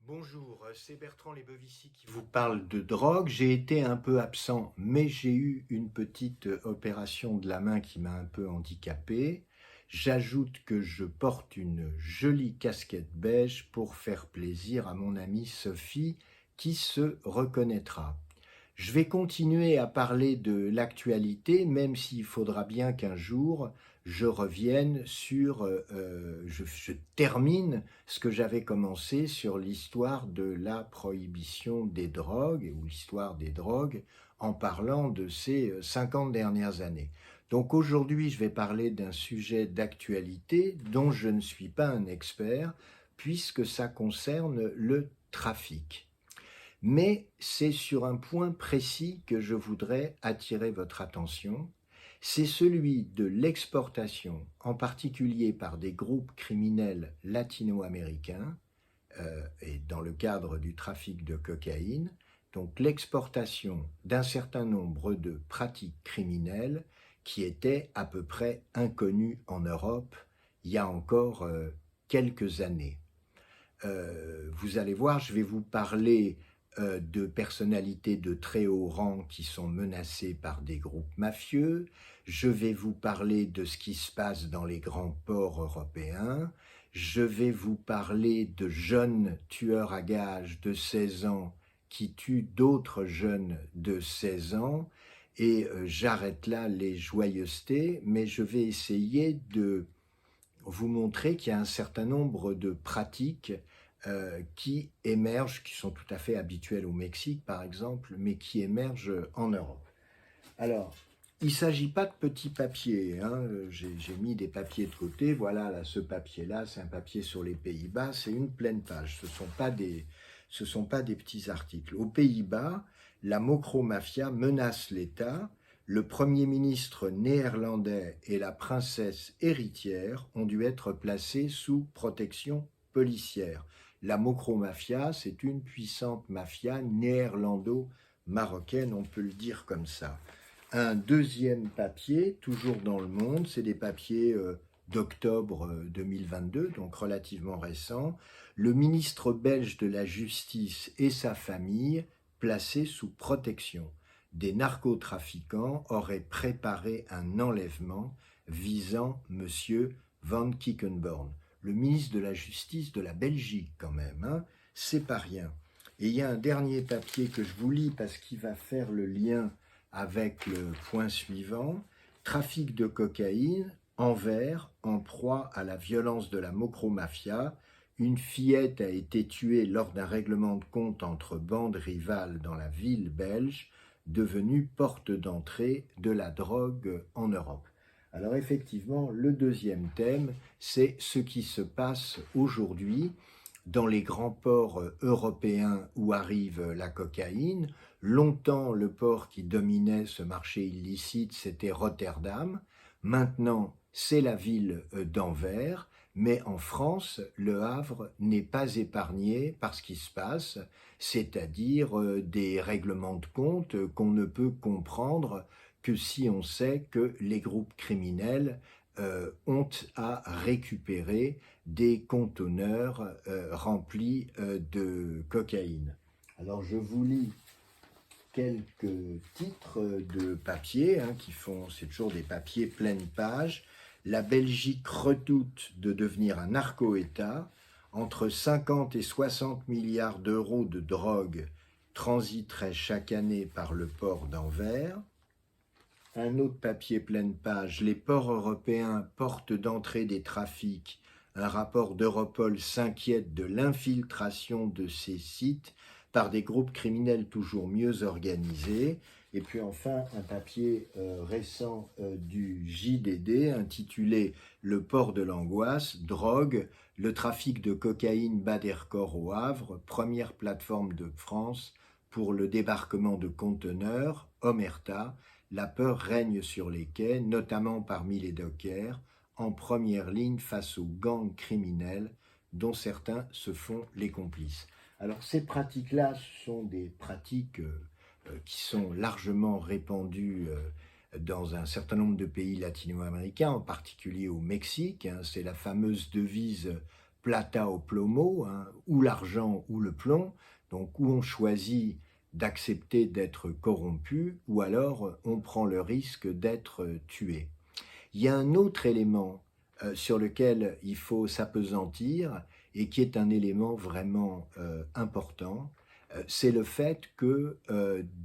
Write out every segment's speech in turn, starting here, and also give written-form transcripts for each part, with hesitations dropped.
Bonjour, c'est Bertrand Lebovici qui vous parle de drogue. J'ai été un peu absent, mais j'ai eu une petite opération de la main qui m'a un peu handicapé. J'ajoute que je porte une jolie casquette beige pour faire plaisir à mon amie Sophie qui se reconnaîtra. Je vais continuer à parler de l'actualité, même s'il faudra bien qu'un jour je revienne sur, je termine ce que j'avais commencé sur l'histoire de la prohibition des drogues, ou l'histoire des drogues, en parlant de ces 50 dernières années. Donc aujourd'hui, je vais parler d'un sujet d'actualité dont je ne suis pas un expert, puisque ça concerne le trafic. Mais c'est sur un point précis que je voudrais attirer votre attention, c'est celui de l'exportation, en particulier par des groupes criminels latino-américains, et dans le cadre du trafic de cocaïne, donc l'exportation d'un certain nombre de pratiques criminelles qui étaient à peu près inconnues en Europe il y a encore quelques années. Vous allez voir, je vais vous parler de personnalités de très haut rang qui sont menacées par des groupes mafieux. Je vais vous parler de ce qui se passe dans les grands ports européens. Je vais vous parler de jeunes tueurs à gages de 16 ans qui tuent d'autres jeunes de 16 ans. Et j'arrête là les joyeusetés, mais je vais essayer de vous montrer qu'il y a un certain nombre de pratiques qui émergent, qui sont tout à fait habituelles au Mexique par exemple, mais qui émergent en Europe. Alors, il ne s'agit pas de petits papiers, hein. J'ai mis des papiers de côté, voilà, là, ce papier-là, c'est un papier sur les Pays-Bas, c'est une pleine page, ce ne sont pas des petits articles. Aux Pays-Bas, la Mocro-Mafia menace l'État. Le Premier ministre néerlandais et la princesse héritière ont dû être placés sous protection policière. La Mocro-Mafia, c'est une puissante mafia néerlando-marocaine, on peut le dire comme ça. Un deuxième papier, toujours dans Le Monde, c'est des papiers d'octobre 2022, donc relativement récents. Le ministre belge de la Justice et sa famille placés sous protection. Des narcotrafiquants auraient préparé un enlèvement visant M. Van Kickenborn. Le ministre de la Justice de la Belgique, quand même, hein, c'est pas rien. Et il y a un dernier papier que je vous lis parce qu'il va faire le lien avec le point suivant. Trafic de cocaïne, Anvers, en proie à la violence de la Mocro-Mafia. Une fillette a été tuée lors d'un règlement de compte entre bandes rivales dans la ville belge, devenue porte d'entrée de la drogue en Europe. Alors effectivement, le deuxième thème, c'est ce qui se passe aujourd'hui dans les grands ports européens où arrive la cocaïne. Longtemps, le port qui dominait ce marché illicite, c'était Rotterdam. Maintenant, c'est la ville d'Anvers. Mais en France, Le Havre n'est pas épargné par ce qui se passe, c'est-à-dire des règlements de compte qu'on ne peut comprendre que si on sait que les groupes criminels ont à récupérer des conteneurs remplis de cocaïne. Alors je vous lis quelques titres de papier qui font, c'est toujours des papiers pleine page. La Belgique redoute de devenir un narco-État. Entre 50 et 60 milliards d'euros de drogue transiteraient chaque année par le port d'Anvers. Un autre papier pleine page, les ports européens, porte d'entrée des trafics. Un rapport d'Europol s'inquiète de l'infiltration de ces sites par des groupes criminels toujours mieux organisés. Et puis enfin, un papier récent du JDD intitulé « Le port de l'angoisse, drogue, le trafic de cocaïne bat des records au Havre, première plateforme de France pour le débarquement de conteneurs, Omerta. La peur règne sur les quais, notamment parmi les dockers, en première ligne face aux gangs criminels dont certains se font les complices. » Alors ces pratiques-là sont des pratiques qui sont largement répandues dans un certain nombre de pays latino-américains, en particulier au Mexique. C'est la fameuse devise « plata o plomo, hein, ou l'argent ou le plomb, donc où on choisit d'accepter d'être corrompu, ou alors on prend le risque d'être tué. Il y a un autre élément sur lequel il faut s'appesantir et qui est un élément vraiment important, c'est le fait que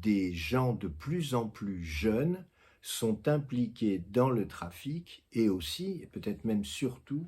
des gens de plus en plus jeunes sont impliqués dans le trafic et aussi, et peut-être même surtout,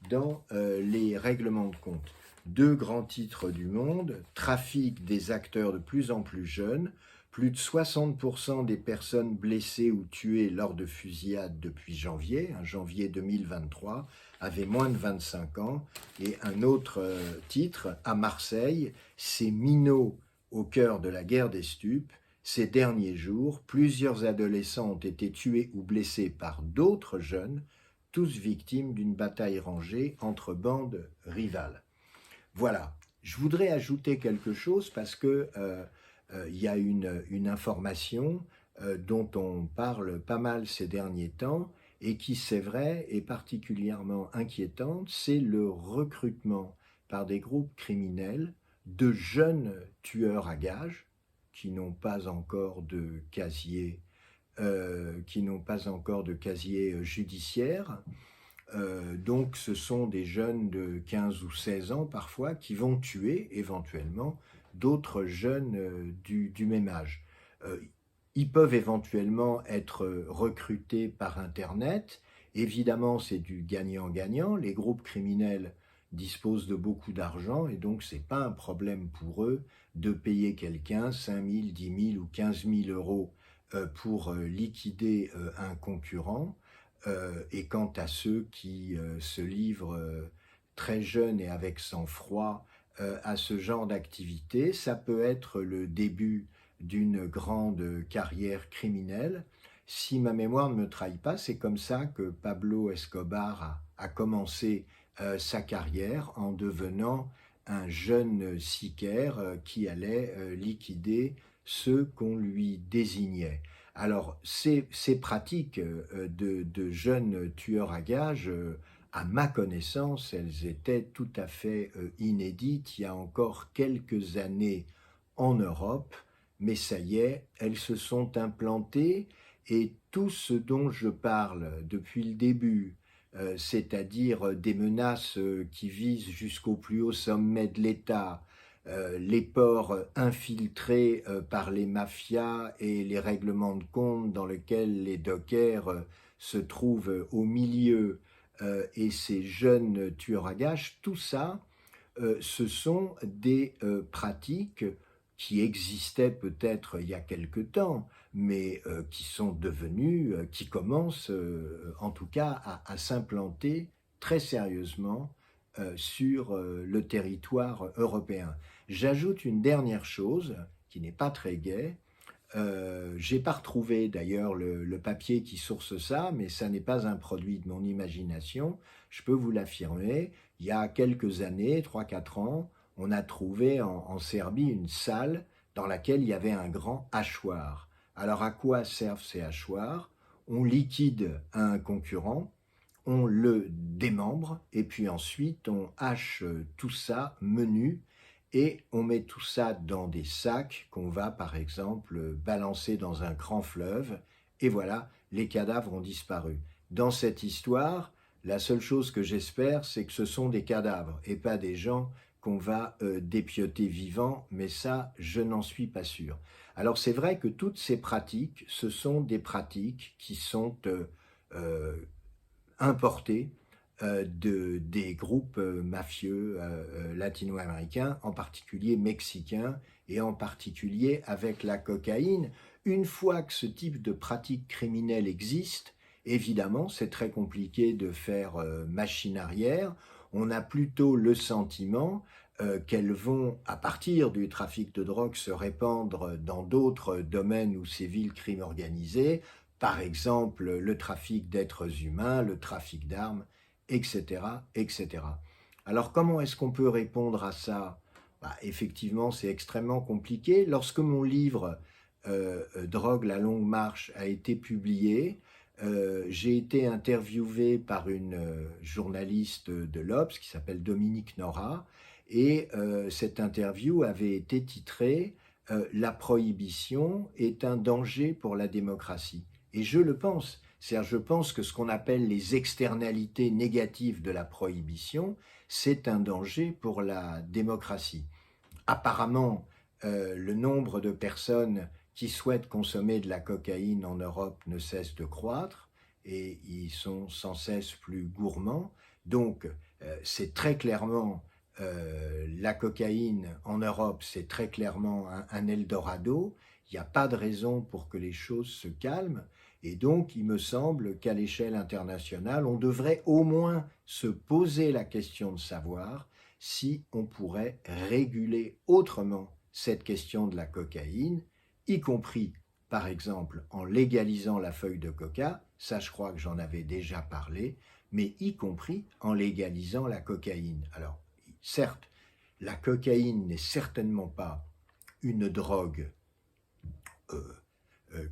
dans les règlements de compte. Deux grands titres du monde, trafic des acteurs de plus en plus jeunes, plus de 60% des personnes blessées ou tuées lors de fusillades depuis janvier, janvier 2023, avaient moins de 25 ans. Et un autre titre, à Marseille, ces minots au cœur de la guerre des stupes. Ces derniers jours, plusieurs adolescents ont été tués ou blessés par d'autres jeunes, tous victimes d'une bataille rangée entre bandes rivales. Voilà, je voudrais ajouter quelque chose parce que il y a une information dont on parle pas mal ces derniers temps et qui, c'est vrai, est particulièrement inquiétante, c'est le recrutement par des groupes criminels de jeunes tueurs à gages qui n'ont pas encore de casier, judiciaire. Donc ce sont des jeunes de 15 ou 16 ans parfois qui vont tuer éventuellement d'autres jeunes du même âge. Ils peuvent éventuellement être recrutés par Internet. Évidemment, c'est du gagnant-gagnant. Les groupes criminels disposent de beaucoup d'argent et donc ce n'est pas un problème pour eux de payer quelqu'un 5 000, 10 000 ou 15 000 euros pour liquider un concurrent. Et quant à ceux qui se livrent très jeunes et avec sang-froid à ce genre d'activité, ça peut être le début d'une grande carrière criminelle. Si ma mémoire ne me trahit pas, c'est comme ça que Pablo Escobar a commencé sa carrière en devenant un jeune sicaire qui allait liquider ceux qu'on lui désignait. Alors, ces pratiques de jeunes tueurs à gages, à ma connaissance, elles étaient tout à fait inédites il y a encore quelques années en Europe, mais ça y est, elles se sont implantées et tout ce dont je parle depuis le début, c'est-à-dire des menaces qui visent jusqu'au plus haut sommet de l'État, les ports infiltrés par les mafias et les règlements de compte dans lesquels les dockers se trouvent au milieu et ces jeunes tueurs à gages, tout ça, ce sont des pratiques qui existaient peut-être il y a quelque temps, mais qui sont devenues, qui commencent en tout cas à s'implanter très sérieusement sur le territoire européen. J'ajoute une dernière chose qui n'est pas très gaie. J'ai pas retrouvé d'ailleurs le papier qui source ça, mais ça n'est pas un produit de mon imagination. Je peux vous l'affirmer. Il y a quelques années, 3-4 ans, on a trouvé en Serbie une salle dans laquelle il y avait un grand hachoir. Alors à quoi servent ces hachoirs? On liquide un concurrent, on le démembre et puis ensuite on hache tout ça menu et on met tout ça dans des sacs qu'on va par exemple balancer dans un grand fleuve et voilà, les cadavres ont disparu. Dans cette histoire, la seule chose que j'espère, c'est que ce sont des cadavres et pas des gens qu'on va dépioter vivants, mais ça, je n'en suis pas sûr. Alors c'est vrai que toutes ces pratiques, ce sont des pratiques qui sont euh, importées des groupes mafieux latino-américains, en particulier mexicains, et en particulier avec la cocaïne. Une fois que ce type de pratique criminelle existe, évidemment, c'est très compliqué de faire machine arrière. On a plutôt le sentiment qu'elles vont, à partir du trafic de drogue, se répandre dans d'autres domaines où sévit le crime organisé, par exemple le trafic d'êtres humains, le trafic d'armes, etc., etc. Alors comment est-ce qu'on peut répondre à ça? Effectivement, c'est extrêmement compliqué. Lorsque mon livre Drogue, la longue marche a été publié, j'ai été interviewé par une journaliste de l'Obs qui s'appelle Dominique Nora, et cette interview avait été titrée La prohibition est un danger pour la démocratie. Et je le pense. C'est-à-dire, je pense que ce qu'on appelle les externalités négatives de la prohibition, c'est un danger pour la démocratie. Apparemment, le nombre de personnes qui souhaitent consommer de la cocaïne en Europe ne cesse de croître et ils sont sans cesse plus gourmands. Donc, c'est très clairement la cocaïne en Europe, c'est très clairement un Eldorado. Il n'y a pas de raison pour que les choses se calment. Et donc, il me semble qu'à l'échelle internationale, on devrait au moins se poser la question de savoir si on pourrait réguler autrement cette question de la cocaïne, y compris, par exemple, en légalisant la feuille de coca, ça je crois que j'en avais déjà parlé, mais y compris en légalisant la cocaïne. Alors, certes, la cocaïne n'est certainement pas une drogue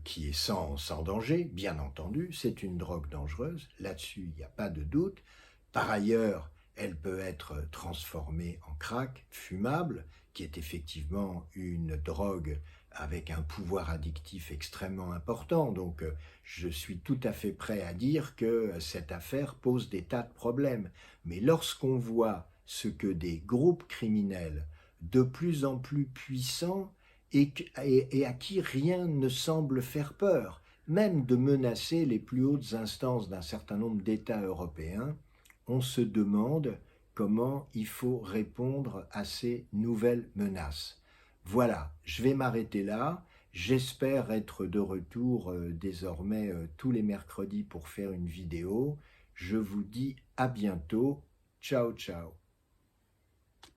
qui est sans danger, bien entendu, c'est une drogue dangereuse, là-dessus il n'y a pas de doute. Par ailleurs, elle peut être transformée en crack fumable, qui est effectivement une drogue avec un pouvoir addictif extrêmement important. Donc je suis tout à fait prêt à dire que cette affaire pose des tas de problèmes. Mais lorsqu'on voit ce que des groupes criminels de plus en plus puissants et à qui rien ne semble faire peur, même de menacer les plus hautes instances d'un certain nombre d'États européens, on se demande comment il faut répondre à ces nouvelles menaces. Voilà, je vais m'arrêter là. J'espère être de retour désormais tous les mercredis pour faire une vidéo. Je vous dis à bientôt. Ciao, ciao.